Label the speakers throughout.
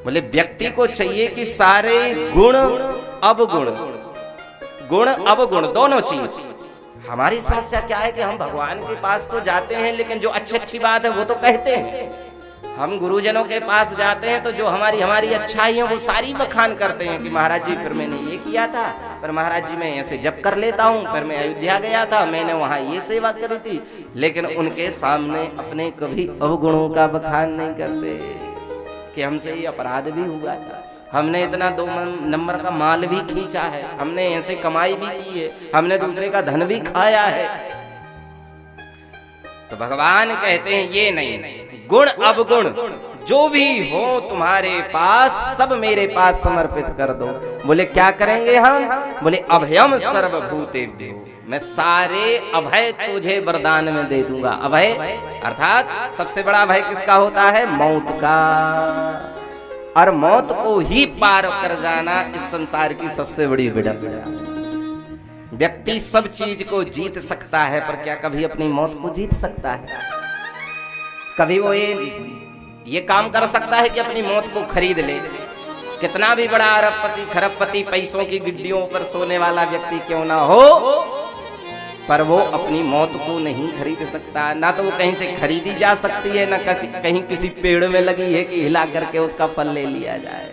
Speaker 1: बोले व्यक्ति को चाहिए कि सारे गुण अवगुण, गुण अवगुण दोनों चीज। हमारी समस्या क्या है कि हम भगवान के पास तो जाते हैं, लेकिन जो अच्छी बात है वो तो कहते हैं। हम गुरुजनों के पास जाते हैं तो जो हमारी अच्छाई है वो सारी बखान करते हैं कि महाराज जी फिर मैंने ये किया था, पर महाराज जी मैं ऐसे जप कर लेता हूँ, पर मैं अयोध्या गया था, मैंने वहाँ ये सेवा करी थी। लेकिन उनके सामने अपने कभी अवगुणों का बखान नहीं करते कि हमसे ये अपराध भी हुआ था, हमने इतना 2 नंबर का माल भी खींचा है, हमने ऐसे कमाई भी की है, हमने दूसरे का धन भी खाया है। तो भगवान कहते हैं ये नहीं, गुण अवगुण जो भी हो तुम्हारे पास सब मेरे पास समर्पित कर दो। बोले क्या करेंगे हम? बोले अभयम सर्वभूतेभ्यो, मैं सारे अभय तुझे वरदान में दे दूंगा। अभय अर्थात सबसे बड़ा भय किसका होता है? मौत का। और मौत को ही पार कर जाना इस संसार की सबसे बड़ी विडंबना। व्यक्ति सब चीज को जीत सकता है, पर क्या कभी अपनी मौत को जीत सकता है? कभी वो ये काम कर सकता है कि अपनी मौत को खरीद ले? कितना भी बड़ा अरबपति खरबपति पैसों की गिड्डियों पर सोने वाला व्यक्ति क्यों ना हो, पर वो अपनी मौत को नहीं खरीद सकता। ना तो वो कहीं से खरीदी जा सकती है, ना कहीं किसी पेड़ में लगी है कि हिला करके उसका फल ले लिया जाए।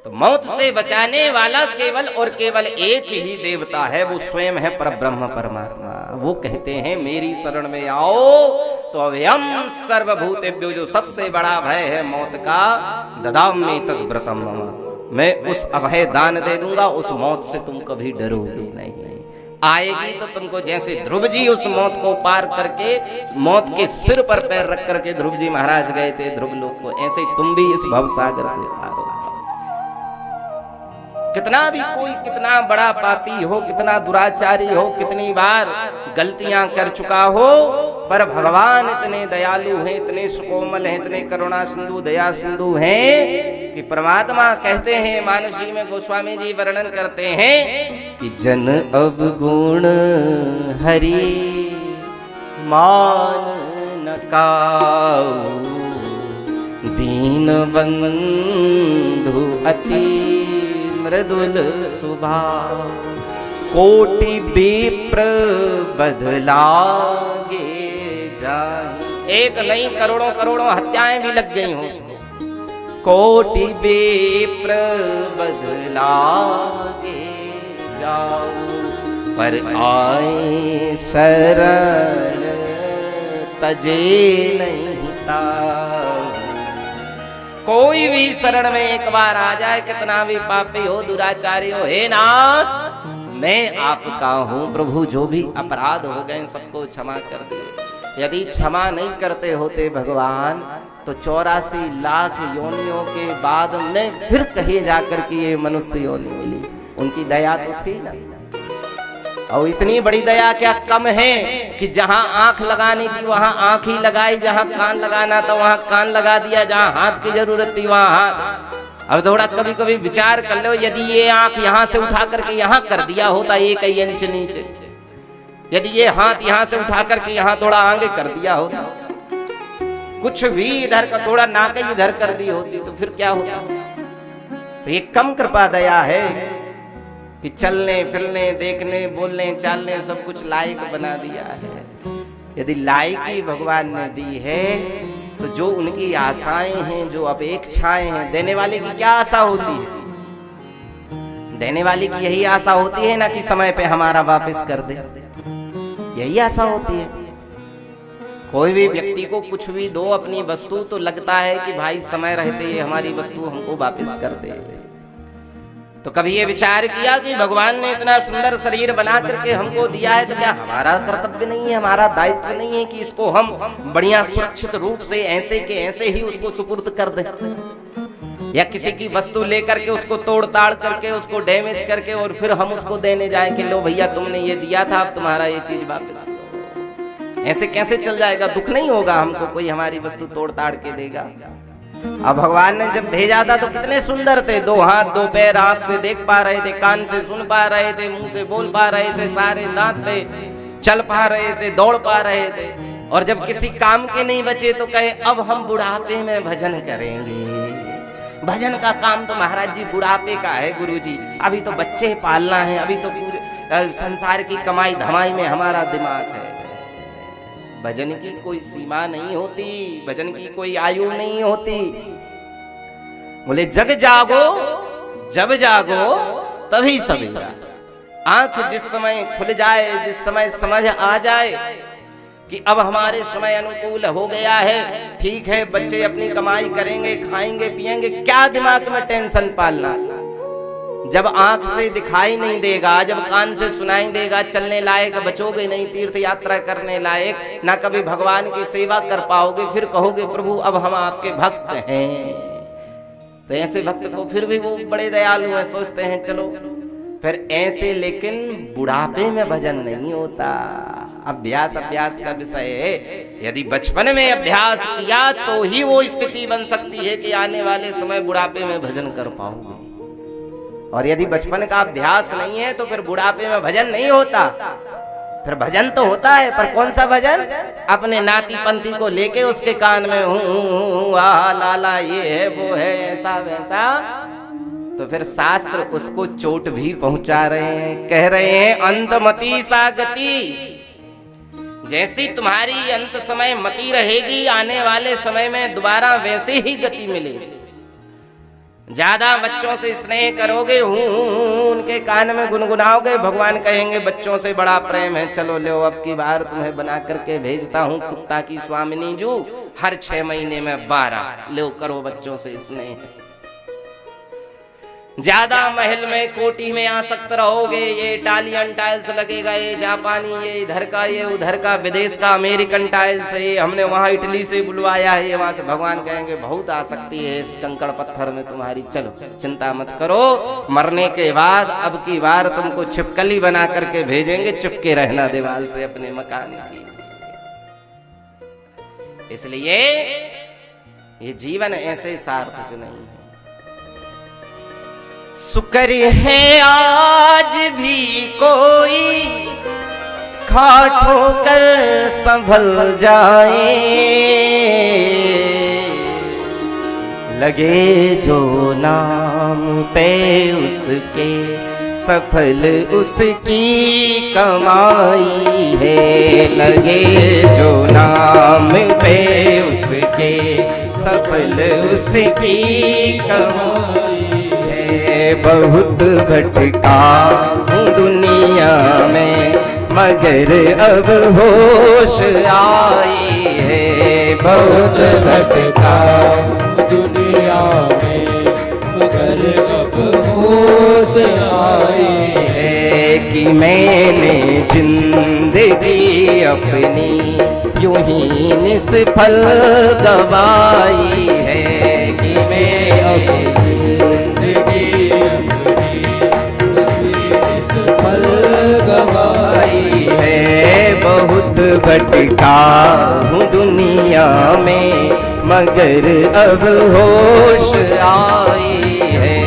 Speaker 1: तो मौत से बचाने वाला केवल और केवल एक ही देवता है, वो स्वयं है परब्रह्म परमात्मा। वो कहते हैं मेरी शरण में आओ तो अभयम सर्वभूतेभ्यो, जो सबसे बड़ा भय है मौत का, ददामि तद्व्रतम मम, मैं उस अभय दान दे दूंगा, उस मौत से तुम कभी डरोगे नहीं। आएगी तो तुमको जैसे ध्रुव जी उस मौत को पार करके मौत के सिर पर पैर रख करके ध्रुव जी महाराज गए थे ध्रुव लोक को, ऐसे तुम भी इस भवसागर से पार हो। कितना भी कोई कितना बड़ा पापी हो, कितना दुराचारी हो, कितनी बार गलतियां कर चुका हो, पर भगवान इतने दयालु हैं, इतने सुकोमल हैं, इतने करुणा सिंधु दया सिंधु हैं कि परमात्मा कहते हैं, मानस जी में गोस्वामी जी वर्णन करते हैं कि जन अवगुण हरि मान न काऊ, दीन बंधु अति मृदुल स्वभाव, कोटि विप्र बदलागे जाए। एक नहीं करोड़ों करोड़ों हत्याएं भी लग गई हों उसको, कोटि विप्र बदलागे जाओ, पर आए शरण तजे नहीं ताऊ। कोई भी शरण में एक बार आ जाए, कितना भी पापी हो, दुराचारी हो, हे नाथ मैं आपका हूँ प्रभु, जो भी अपराध हो गए सबको क्षमा कर दिए। यदि क्षमा नहीं करते होते भगवान तो 84 लाख योनियों के बाद में फिर कहीं जाकर के ये मनुष्य योनि मिली। उनकी दया तो थी ना, और इतनी बड़ी दया क्या कम है कि जहां आंख लगानी थी वहां आंख ही लगाई, जहां कान लगाना था वहां कान लगा दिया, जहां हाथ की जरूरत थी वहां हाथ। अब थोड़ा कभी कभी विचार कर लो, यदि ये आंख यहां से उठा करके यहां कर दिया होता 1 इंच नीचे, यदि ये हाथ यहां से उठा करके यहां थोड़ा आगे कर दिया होता, कुछ भी इधर का थोड़ा नाक इधर कर दी होती, तो फिर क्या होता? तो ये कम कृपा दया है कि चलने फिरने देखने बोलने चालने सब कुछ लायक बना दिया है। यदि लायकी भगवान ने दी है तो जो उनकी आशाएं हैं, जो अपेक्षाएं हैं, देने वाले की क्या आशा होती है? देने वाले की यही आशा होती है ना कि समय पे हमारा वापस कर दे, यही आशा होती है। कोई भी व्यक्ति को कुछ भी दो अपनी वस्तु तो लगता है कि भाई समय रहते ये हमारी वस्तु हमको वापस कर दे। तो कभी ये विचार किया कि भगवान ने इतना सुंदर शरीर बना करके हमको दिया है, तो क्या हमारा कर्तव्य नहीं है, हमारा दायित्व नहीं है कि इसको हम बढ़िया सुरक्षित रूप से ऐसे के ऐसे ही उसको सुपुर्द कर दें? या किसी की वस्तु लेकर के उसको तोड़ ताड़ करके उसको डैमेज करके और फिर हम उसको देने जाए कि लो भैया तुमने ये दिया था अब तुम्हारा ये चीज वापस दो। ऐसे कैसे चल जाएगा? दुख नहीं होगा हमको कोई हमारी वस्तु तोड़ ताड़ के देगा? अब भगवान ने जब भेजा था तो कितने सुंदर थे, 2 हाथ 2 पैर, आंख से देख पा रहे थे, कान से सुन पा रहे थे, मुंह से बोल पा रहे थे, सारे दांत थे, चल पा रहे थे, दौड़ पा रहे थे। और जब किसी काम के नहीं बचे तो कहे अब हम बुढ़ापे में भजन करेंगे। भजन का काम तो महाराज जी बुढ़ापे का है गुरु जी, अभी तो बच्चे पालना है, अभी तो पूरे संसार की कमाई धमाई में हमारा दिमाग है। भजन की कोई सीमा नहीं होती, भजन की कोई आयु नहीं होती। बोले जग जागो जब जागो तभी सवेरा। आंख जिस समय खुल जाए, जिस समय समझ आ जाए कि अब हमारे समय अनुकूल हो गया है, ठीक है, बच्चे अपनी कमाई करेंगे, खाएंगे पिएंगे, क्या दिमाग में टेंशन पालना। जब आंख से दिखाई नहीं देगा, जब कान से सुनाई देगा, चलने लायक बचोगे नहीं, तीर्थ यात्रा करने लायक ना, कभी भगवान की सेवा कर पाओगे, फिर कहोगे प्रभु अब हम आपके भक्त हैं। तो ऐसे भक्त को फिर भी वो बड़े दयालु हैं, सोचते हैं चलो फिर ऐसे, लेकिन बुढ़ापे में भजन नहीं होता। अभ्यास अभ्यास का विषय है। यदि बचपन में अभ्यास किया तो ही वो स्थिति बन सकती है कि आने वाले समय बुढ़ापे में भजन कर पाओगे। और यदि बचपन का अभ्यास नहीं है तो फिर बुढ़ापे में भजन नहीं होता। फिर भजन तो होता है, पर कौन सा भजन? अपने नाती पंथी को लेके उसके कान में हूँ आहा लाला ये है वो है ऐसा वैसा, तो फिर शास्त्र उसको चोट भी पहुंचा रहे हैं। कह रहे हैं अंतमति सा गति, जैसी तुम्हारी अंत समय मति रहेगी, आने वाले समय में दोबारा वैसे ही गति मिलेगी। ज्यादा बच्चों से स्नेह करोगे, उनके कान में गुनगुनाओगे, भगवान कहेंगे बच्चों से बड़ा प्रेम है, चलो ले अब की बार तुम्हें बना करके भेजता हूँ कुत्ता की स्वामिनी जू, हर 6 महीने में 12 ले करो बच्चों से स्नेह। ज्यादा महल में कोठी में आसक्त रहोगे, ये इटालियन टाइल्स लगेगा, ये जापानी, ये इधर का, ये उधर का, विदेश का अमेरिकन टाइल्स है, हमने वहां इटली से बुलवाया है, वहां से भगवान कहेंगे बहुत आसक्ति है इस कंकड़ पत्थर में तुम्हारी, चलो चिंता मत करो, मरने के बाद अब की बार तुमको छिपकली बना करके भेजेंगे, चिपके रहना दीवार से अपने मकान की। इसलिए ये जीवन ऐसे सार्थक नहीं है। शुक्र है आज भी कोई खा ठोकर संभल जाए, लगे जो नाम पे उसके सफल उसकी कमाई है, लगे जो नाम पे उसके सफल उसकी कमाई। बहुत भटका हूँ दुनिया में मगर अब होश आई है, बहुत भटका हूँ दुनिया में मगर अब होश आई है, कि मैंने जिंदगी अपनी यूं ही निष्फल गवाई है, कि मैं अपनी गवाई है, बहुत भटका हूँ दुनिया में मगर अब होश आई है,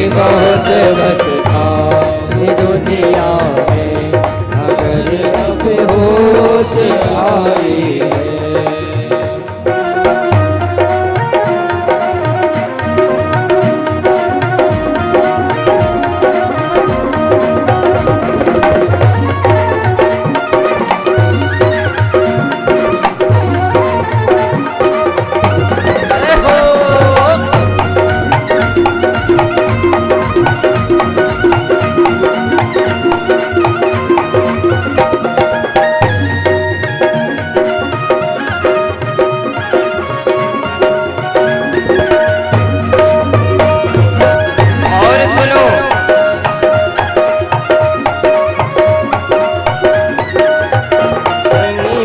Speaker 1: बहुत भटका हूँ दुनिया में मगर अब होश आई है।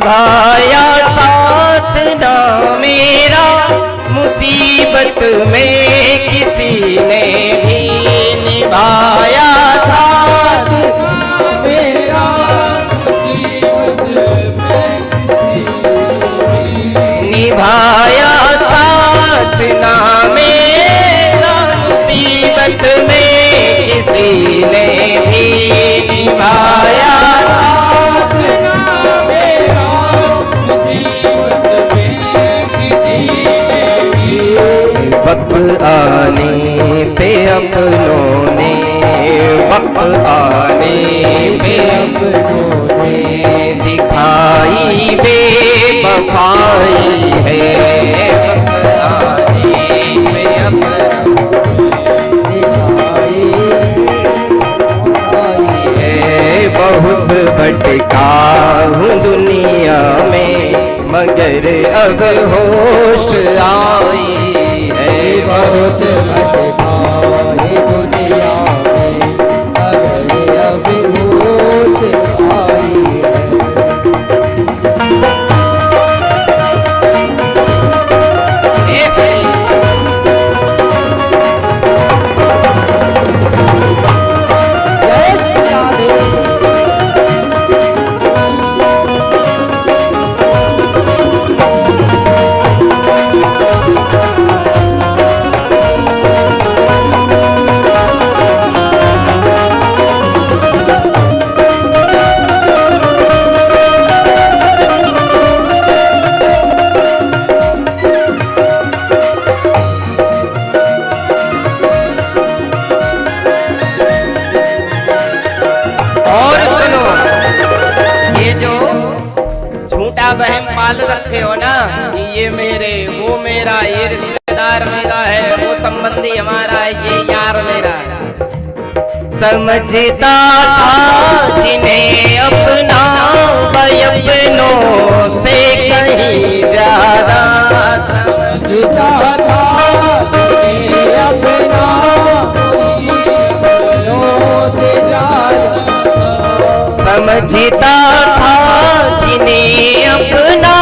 Speaker 1: निभाया साथ ना मेरा मुसीबत में किसी ने भी, निभाया साथ ना मेरा मुसीबत में किसी ने, निभाया साथ ना मेरा मुसीबत में किसी ने भी, निभाया वक्त आने पे अपनों ने, वक्त आने पे अपनों ने दिखाई बेवफाई है। वक्त आने पे अपनों दिखाई है। बहुत भटका हूँ दुनिया में मगर अब होश आई है। बहुत भटका है दुनिया में मगर अब होश आई है। बहन पाल रखे हो ना कि ये मेरे, वो मेरा, ये रिश्तेदार मेरा है, वो संबंधी हमारा है, ये यार मेरा है। समझता था जिन्हें अपना अपनों से कहीं ज्यादा, समझता था जिन्हें अपना अपनों से ज्यादा, समझता था जिन्हें अपना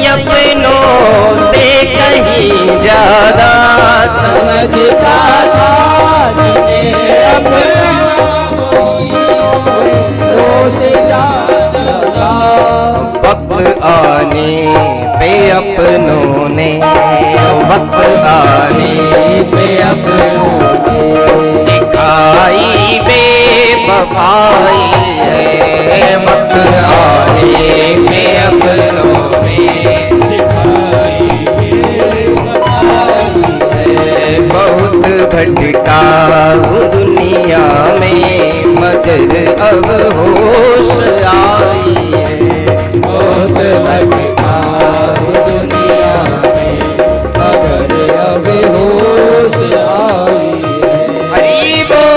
Speaker 1: अपनों से कहीं ज्यादा, समझता था जिन्हें अपनों से ज्यादा। वक्त आने पे अपनों ने, वक्त आने पे अपनों ने दिखाई बेवफाई है। वक्त आने पे अपनों ने दिखाई बेवफाई है। बहुत भटका हूँ दुनिया में मगर अब होश आई है। बहुत भटका हूँ दुनिया में मगर अब होश आई है। हरी बोल।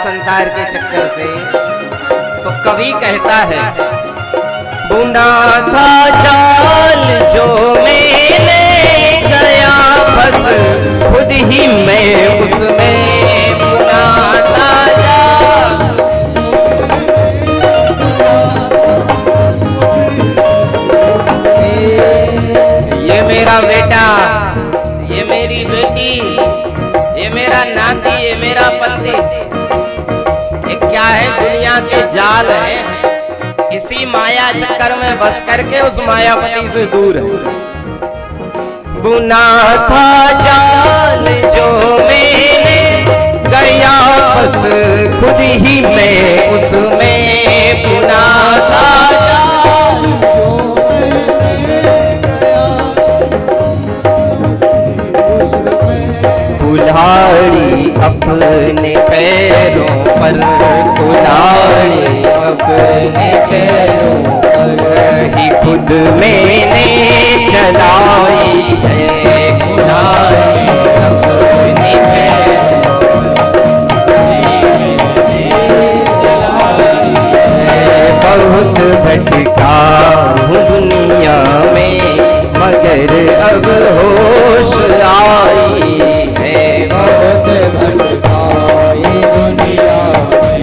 Speaker 1: संसार के चक्कर से तो कभी कहता है, बुना था जाल जो मैंने गया बस खुद ही मैं उसमें बुना था जाल। ये मेरा बेटा, ये मेरी बेटी, ये मेरा नाती, ये मेरा पति, क्या है दुनिया के जाल है। इसी माया चक्कर में बस करके उस मायापति से दूर है। बुना था जाल जो मैंने गया बस खुद ही मैं उसमें बुना था जाल जो कुल्हाड़ी अपने पैरों पर, कुल्हाड़ी अपने पैरों पर ही खुद मैंने चलाई है। कुल्हाड़ी अपने पैरों पर बहुत भटका हूँ दुनिया में मगर अब होश आई है। बहुत भटका दुनिया में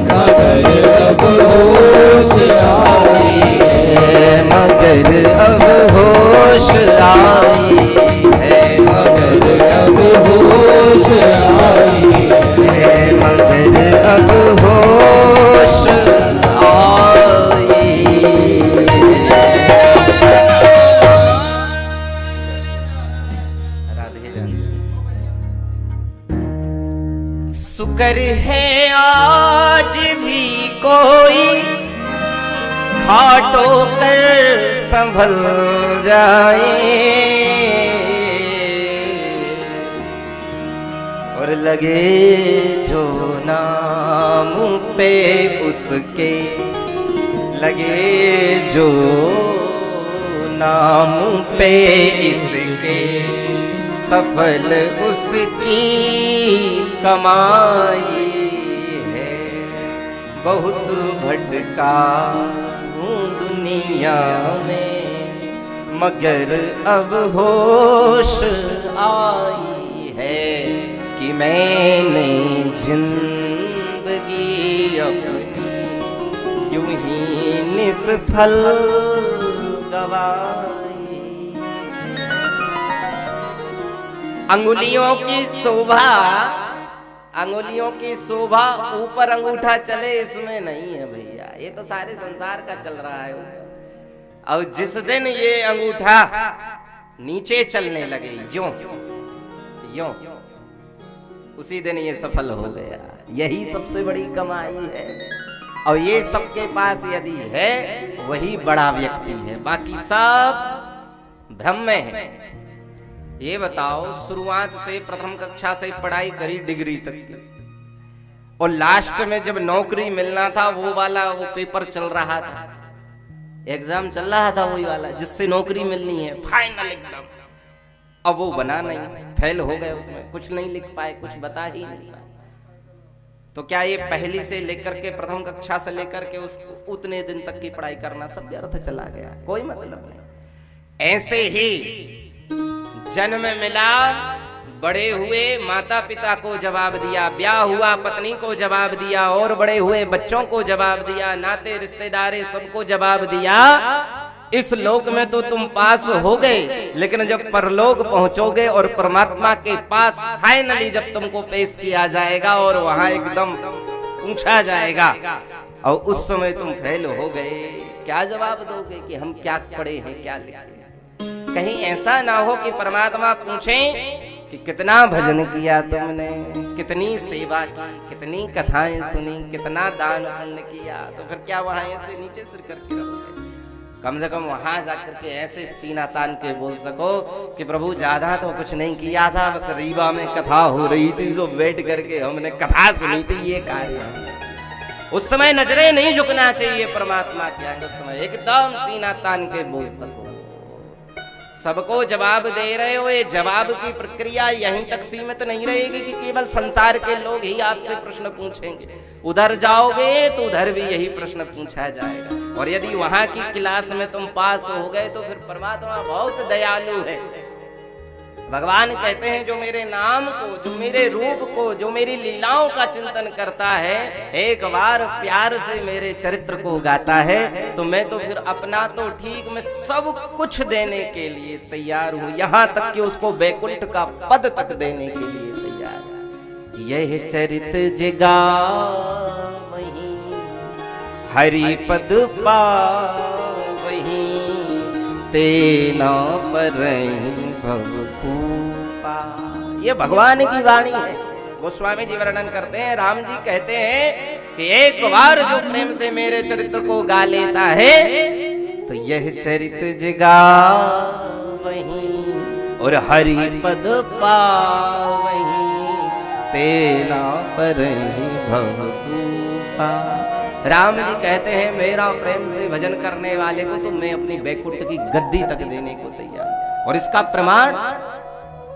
Speaker 1: मगर अब होश आई है, मगर अब अगर है आज भी कोई घाटो कर संभल जाए और लगे जो नाम पे उसके, लगे जो नाम पे इसके, सफल उसकी कमाई है। बहुत भटका हूँ दुनिया में मगर अब होश आई है कि मैंने जिंदगी अपनी यूं ही निष्फल गवाई। अंगुलियों की शोभा, अंगुलियों की शोभा ऊपर अंगूठा चले इसमें नहीं है भैया, ये तो सारे संसार का चल रहा है। और जिस दिन ये अंगूठा नीचे चलने लगे यों यों, उसी दिन ये सफल हो गया। यही सबसे बड़ी कमाई है। और ये सबके पास यदि है वही बड़ा व्यक्ति है, बाकी सब भ्रम में है। ये बताओ, शुरुआत से प्रथम कक्षा से पढ़ाई करी डिग्री तक की, और लास्ट में जब नौकरी मिलना था वो वाला वो पेपर चल रहा था, एग्जाम चल रहा था वही वाला जिससे नौकरी मिलनी है, फाइनल एग्जाम। अब वो बना नहीं, फेल हो गए उसमें, कुछ नहीं लिख पाए, कुछ बता ही नहीं पाए। तो क्या ये पहली से लेकर के प्रथम कक्षा से लेकर के उस उतने दिन तक की पढ़ाई करना सब व्यर्थ चला गया, कोई मतलब नहीं। ऐसे ही जन्म मिला, बड़े हुए माता पिता को जवाब दिया, ब्याह हुआ पत्नी को जवाब दिया, और बड़े हुए बच्चों को जवाब दिया, नाते रिश्तेदारे सबको जवाब दिया। इस लोक में तो तुम पास हो गए, लेकिन जब परलोक पहुंचोगे और परमात्मा के पास फाइनली जब तुमको पेश किया जाएगा और वहां एकदम पूछा जाएगा और उस समय तुम फेल हो गए, क्या जवाब दोगे कि हम क्या पढ़े हैं, क्या लिखे? कहीं ऐसा ना हो कि परमात्मा पूछे कि कितना भजन किया तुमने, कितनी सेवा की, कितनी कथाएं सुनी, कितना दान पुण्य किया, तो फिर क्या वहां ऐसे नीचे सिर करके रहोगे? कम से कम वहां जाकर के ऐसे सीना तान के बोल सको कि प्रभु ज्यादा तो कुछ नहीं किया था, बस रीवा में कथा हो रही थी तो बैठ करके हमने कथा सुनी थी, ये कार्य है। उस समय नजरें नहीं झुकना चाहिए परमात्मा के आगे, उस समय एकदम सीना तान के बोल सको। सबको जवाब दे रहे हो, ये जवाब की प्रक्रिया यहीं तक सीमित नहीं रहेगी कि केवल संसार के लोग ही आपसे प्रश्न पूछेंगे। उधर जाओगे तो उधर भी यही प्रश्न पूछा जाएगा, और यदि वहां की क्लास में तुम पास हो गए तो फिर परमात्मा बहुत दयालु है। भगवान कहते हैं जो मेरे नाम को, जो मेरे रूप को, जो मेरी लीलाओं का चिंतन करता है, एक बार प्यार से मेरे चरित्र को गाता है, तो मैं तो फिर अपना तो ठीक, मैं सब कुछ देने के लिए तैयार हूं, यहां तक कि उसको वैकुंठ का पद तक देने के लिए तैयार है। यह चरित जगा वही हरि पद पावही, तेना पर ये भगवान की वाणी है। गोस्वामी जी वर्णन करते हैं, राम जी कहते हैं कि एक बार जो प्रेम से मेरे चरित्र को गा लेता है तो यह चरित्र जगा वही और हरि पद पावही, तेना पर भवभूपा। राम जी कहते हैं मेरा प्रेम से भजन करने वाले को तो मैं अपनी वैकुंठ की गद्दी तक देने को तैयार। और इसका प्रमाण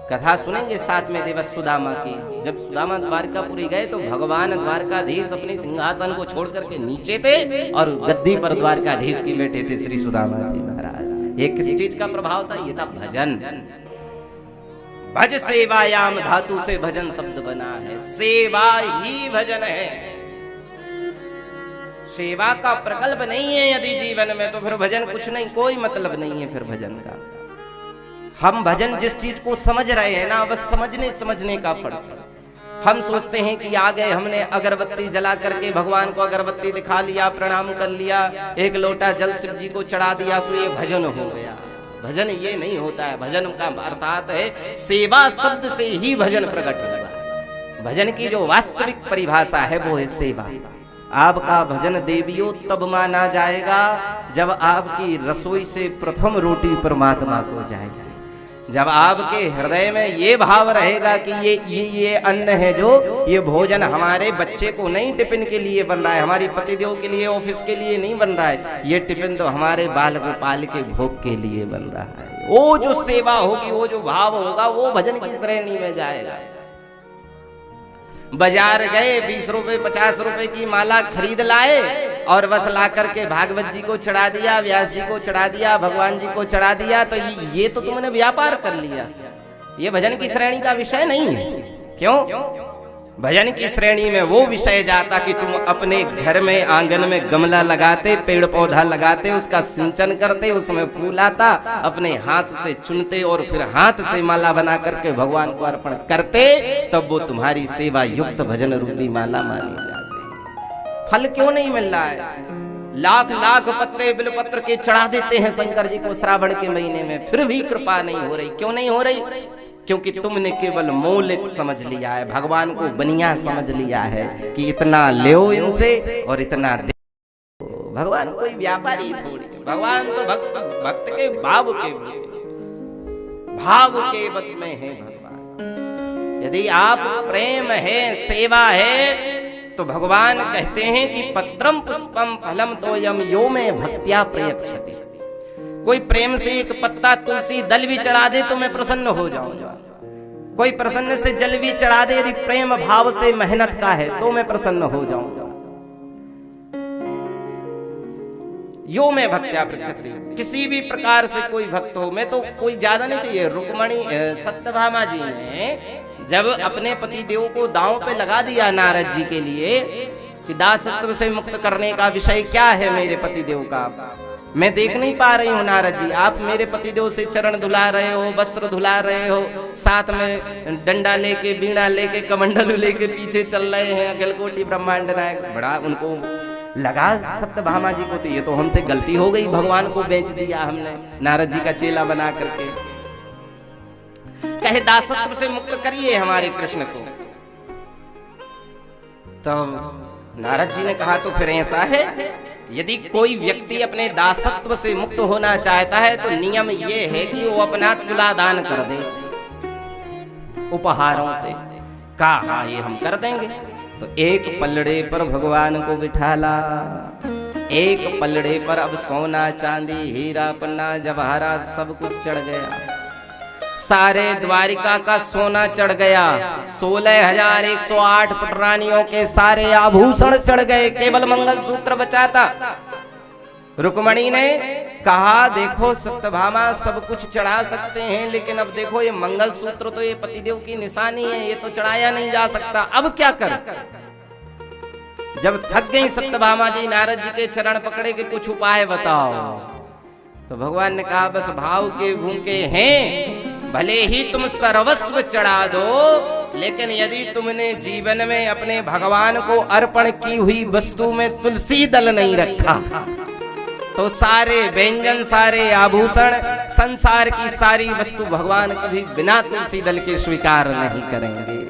Speaker 1: कथा सुनेंगे साथ में देवस सुदामा की। जब सुदामा द्वारकापुरी गए तो भगवान द्वारकाधीश अपने सिंहासन को छोड़ करके नीचे थे और गद्दी पर द्वारकाधीश की बैठे थे श्री सुदामा जी महाराज। ये किस चीज का प्रभाव था? ये था भजन। भज सेवायाम धातु से भजन शब्द बना है, सेवा ही भजन है। सेवा का प्रकल्प नहीं है यदि जीवन में, तो फिर भजन कुछ नहीं, कोई मतलब नहीं है फिर भजन का। हम भजन जिस चीज को समझ रहे हैं ना, बस समझने का फर्क। हम सोचते हैं कि आ गए, हमने अगरबत्ती जला करके भगवान को अगरबत्ती दिखा लिया, प्रणाम कर लिया, एक लोटा जल शिव जी को चढ़ा दिया, तो ये भजन हो गया। भजन ये नहीं होता है। भजन का अर्थात है सेवा शब्द से ही भजन प्रकट हुआ। भजन की जो वास्तविक परिभाषा है वो है सेवा। आपका भजन देवियों तब माना जाएगा जब आपकी रसोई से प्रथम रोटी परमात्मा को जाएगी, जब आपके हृदय में ये भाव रहेगा कि ये अन्न है, जो ये भोजन हमारे बच्चे को नहीं टिफिन के लिए बन रहा है, हमारी पतिदेव के लिए, ऑफिस के लिए नहीं बन रहा है, ये टिफिन तो हमारे बाल गोपाल के भोग के लिए बन रहा है। वो जो सेवा होगी, वो जो भाव होगा, वो भजन की श्रेणी में जाएगा। बाजार गए, 20 रुपए 50 रुपए की माला खरीद लाए और बस ला करके भागवत जी को चढ़ा दिया, व्यास जी को चढ़ा दिया, भगवान जी को चढ़ा दिया, तो ये तो तुमने व्यापार कर लिया। ये भजन की श्रेणी का विषय नहीं है। क्यों? भजन की श्रेणी में वो विषय जाता कि तुम अपने घर में आंगन में गमला लगाते, पेड़ पौधा लगाते, उसका सिंचन करते, उसमें फूल आता, अपने हाथ से चुनते और फिर हाथ से माला बना करके भगवान को अर्पण करते, तब वो तुम्हारी सेवा युक्त भजन रूपी माला मानी जाती। फल क्यों नहीं मिल रहा है? लाख लाख पत्ते बिलपत्र के चढ़ा देते हैं शंकर जी को श्रावण के महीने में, फिर भी कृपा नहीं हो रही। क्यों नहीं हो रही? क्योंकि तुमने केवल मौलिक समझ लिया है, भगवान को बनिया समझ लिया है कि इतना लो इनसे और इतना दे। भगवान कोई व्यापारी थोड़ी, भगवान तो भक्त के भाव के बस में है भगवान। यदि आप प्रेम है, सेवा है, तो भगवान कहते हैं कि पत्रम पुष्पम फलम तोयम यो में भक्त्या प्रयच्छति। कोई प्रेम से एक पत्ता तुलसी दल भी चढ़ा दे तो मैं प्रसन्न हो जाऊंगा। कोई प्रसन्न से जल भी चढ़ा दे, यदि प्रेम भाव से मेहनत का है तो मैं प्रसन्न हो जाऊंगा। यो मैं भक्त्या प्रयच्छति। किसी भी प्रकार से कोई भक्त हो, मैं तो कोई ज्यादा नहीं चाहिए। रुक्मणी सत्यभामा जी ने जब अपने पति देव को दांव पे लगा दिया नारद जी के लिए कि दासत्व से मुक्त करने का विषय क्या है मेरे पति देव का, मैं देख नहीं पा रही हूँ नारद जी, आप मेरे पतिदेव से चरण धुला रहे हो, वस्त्र धुला रहे हो, साथ में डंडा लेके, बीड़ा लेके, कमंडल लेके पीछे चल रहे हैं, अखिल कोटि ब्रह्मांड नायक। बड़ा उनको लगा सत्यभामा जी को, तो ये तो हमसे गलती हो गई, भगवान को बेच दिया हमने नारद जी का चेला बना करके। कहे दासत्व से मुक्त करिए हमारे कृष्ण को। तो नारद जी ने कहा तो फिर ऐसा है, यदि कोई व्यक्ति अपने दासत्व से मुक्त होना चाहता है तो नियम ये है कि वो अपना तुला दान कर दे उपहारों से। कहा ये हम कर देंगे। तो एक पलड़े पर भगवान को बिठाला, एक पलड़े पर अब सोना चांदी हीरा पन्ना जवाहरात सब कुछ चढ़ गया। सारे द्वारिका का सोना चढ़ गया, 16,108 पटरानियों के सारे आभूषण चढ़ गए, केवल मंगलसूत्र बचा था। रुक्मणी ने कहा देखो सत्यभामा सब कुछ चढ़ा सकते हैं, लेकिन अब देखो ये मंगलसूत्र तो ये पतिदेव की निशानी है, ये तो चढ़ाया नहीं जा सकता, अब क्या कर। जब थक गई सत्यभामा जी, नारद जी के चरण पकड़े कि कुछ उपाय बताओ। तो भगवान ने कहा बस भाव के भूखे हैं, भले ही तुम सर्वस्व चढ़ा दो, लेकिन यदि तुमने जीवन में अपने भगवान को अर्पण की हुई वस्तु में तुलसी दल नहीं रखा, तो सारे व्यंजन, सारे आभूषण, संसार की सारी वस्तु भगवान कभी बिना तुलसी दल के स्वीकार नहीं करेंगे।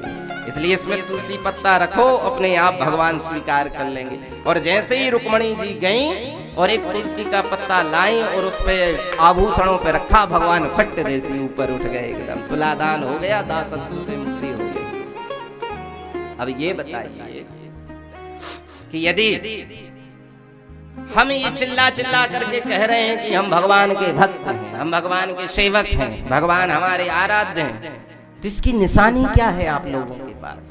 Speaker 1: इसलिए इसमें तुलसी पत्ता रखो, अपने आप भगवान स्वीकार कर लेंगे। और जैसे ही रुक्मणी जी गईं और एक तुलसी का पत्ता लाई और उस पे आभूषणों पे रखा, भगवान फट देसी ऊपर उठ गए, एकदम तुलादान हो गया, दासत्व से मुक्ति हो गई। अब ये बताइए कि यदि हम ये चिल्ला चिल्ला करके कह रहे हैं कि हम भगवान के भक्त हैं, हम भगवान के सेवक हैं, भगवान हमारे आराध्य हैं, तो इसकी निशानी क्या है आप लोगों के पास?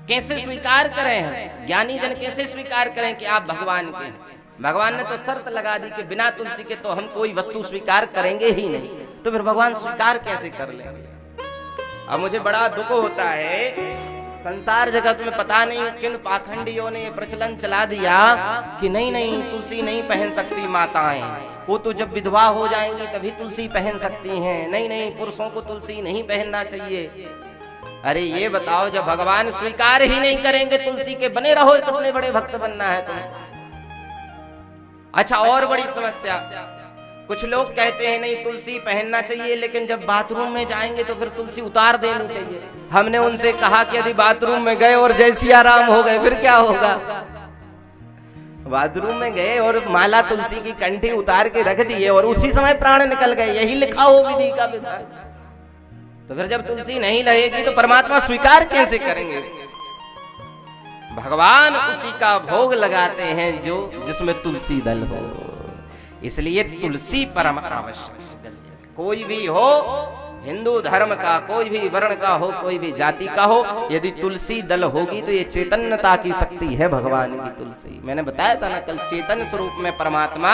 Speaker 1: कैसे स्वीकार करें? ज्ञानी जन कैसे स्वीकार करें कि आप भगवान के हैं? भगवान ने तो शर्त लगा दी कि बिना तुलसी के तो हम कोई वस्तु स्वीकार करेंगे ही नहीं, तो फिर भगवान स्वीकार कैसे कर लेंगे? अब मुझे बड़ा दुख होता है, संसार जगत में पता नहीं किन पाखंडियों ने प्रचलन चला दिया कि नहीं नहीं तुलसी नहीं पहन सकती माताएं, वो तो जब विधवा हो जाएंगी तभी तुलसी पहन सकती हैं, नहीं नहीं पुरुषों को तुलसी नहीं पहनना चाहिए। अरे ये बताओ, जब भगवान स्वीकार ही नहीं करेंगे तुलसी के, बने रहो कितने बड़े भक्त बनना है तुम्हें। अच्छा और बड़ी समस्या, कुछ लोग कहते हैं नहीं तुलसी पहनना चाहिए, लेकिन जब बाथरूम में जाएंगे तो फिर तुलसी उतार देनी चाहिए। हमने उनसे कहा कि यदि बाथरूम में गए और जय सिया राम हो गए फिर क्या होगा? बाथरूम में गए और माला तुलसी की कंठी उतार के रख दिए और उसी समय प्राण निकल गए, यही लिखा हो विधि का विधान। तो फिर जब तुलसी नहीं रहेगी तो परमात्मा स्वीकार कैसे करेंगे? भगवान उसी का भोग लगाते हैं जो जिसमें तुलसी दल हो, इसलिए तुलसी परम आवश्यक। कोई भी हो, हिंदू धर्म का, कोई भी वर्ण का हो, कोई भी जाति का हो, यदि तुलसी दल होगी तो ये चैतन्यता की शक्ति है भगवान की तुलसी। मैंने बताया था ना कल, चेतन स्वरूप में परमात्मा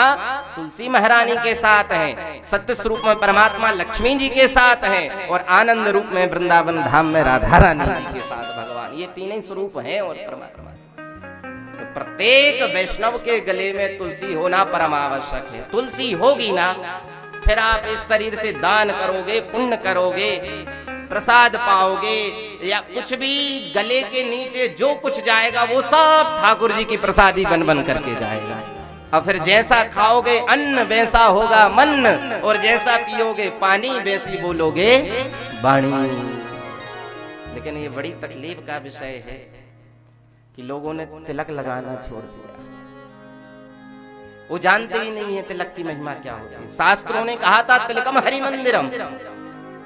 Speaker 1: तुलसी महारानी के साथ हैं, सत्य स्वरूप में परमात्मा लक्ष्मी जी के साथ हैं, और आनंद रूप में वृंदावन धाम में राधा रानी जी के साथ भगवान। ये तीन ही स्वरूप हैं और परमात्मा। तो प्रत्येक वैष्णव के गले में तुलसी होना परम आवश्यक है। तुलसी होगी ना, फिर आप इस शरीर से दान करोगे, पुण्य करोगे, प्रसाद पाओगे, या कुछ भी गले के नीचे जो कुछ जाएगा वो सब ठाकुर जी की प्रसादी बन बन करके जाएगा। और फिर जैसा खाओगे अन्न वैसा होगा मन, और जैसा पियोगे पानी वैसी बोलोगे वाणी। लेकिन ये बड़ी तकलीफ का विषय है कि लोगों ने तिलक लगाना छोड़ दिया। वो जानते ही नहीं है तिलक की महिमा क्या होती है। शास्त्रों ने कहा था तिलकम हरि मंदिरम,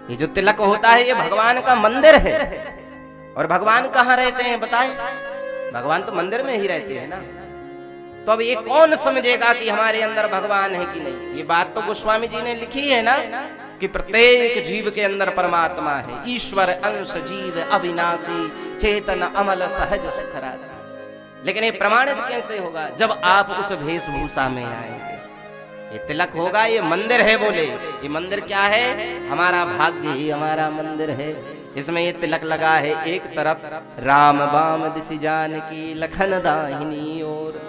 Speaker 1: ये जो तिलक होता है ये भगवान का मंदिर है। और भगवान कहाँ रहते हैं बताएं? भगवान तो मंदिर में ही रहते हैं ना। तो अब ये कौन समझेगा कि हमारे अंदर भगवान है कि नहीं? ये बात तो गोस्वामी जी ने लिखी है ना कि प्रत्येक जीव के अंदर परमात्मा है। ईश्वर अंश जीव अविनाशी चेतन अमल सहज सुखरासी। लेकिन ये प्रमाणित कैसे होगा? जब आप उस वेशभूषा में आएंगे। ये तिलक होगा, ये मंदिर है। बोले ये मंदिर क्या है? हमारा भाग्य ही हमारा मंदिर है। इसमें ये तिलक लगा है, एक तरफ राम बाम दिशि जानकी लखन दाहिनी ओर।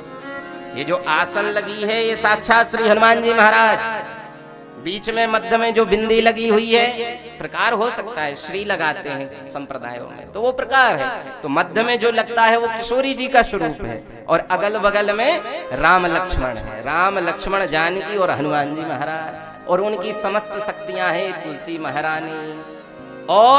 Speaker 1: ये जो आसन लगी है ये साक्षात श्री हनुमान जी महाराज। बीच में मध्य में जो बिंदी लगी हुई है, प्रकार हो सकता है श्री लगाते हैं संप्रदायों में, तो वो प्रकार है। तो मध्य में जो लगता है वो किशोरी जी का स्वरूप है, और अगल बगल में राम लक्ष्मण है। राम लक्ष्मण जानकी और हनुमान जी महाराज, और उनकी समस्त शक्तियां हैं तुलसी महारानी। और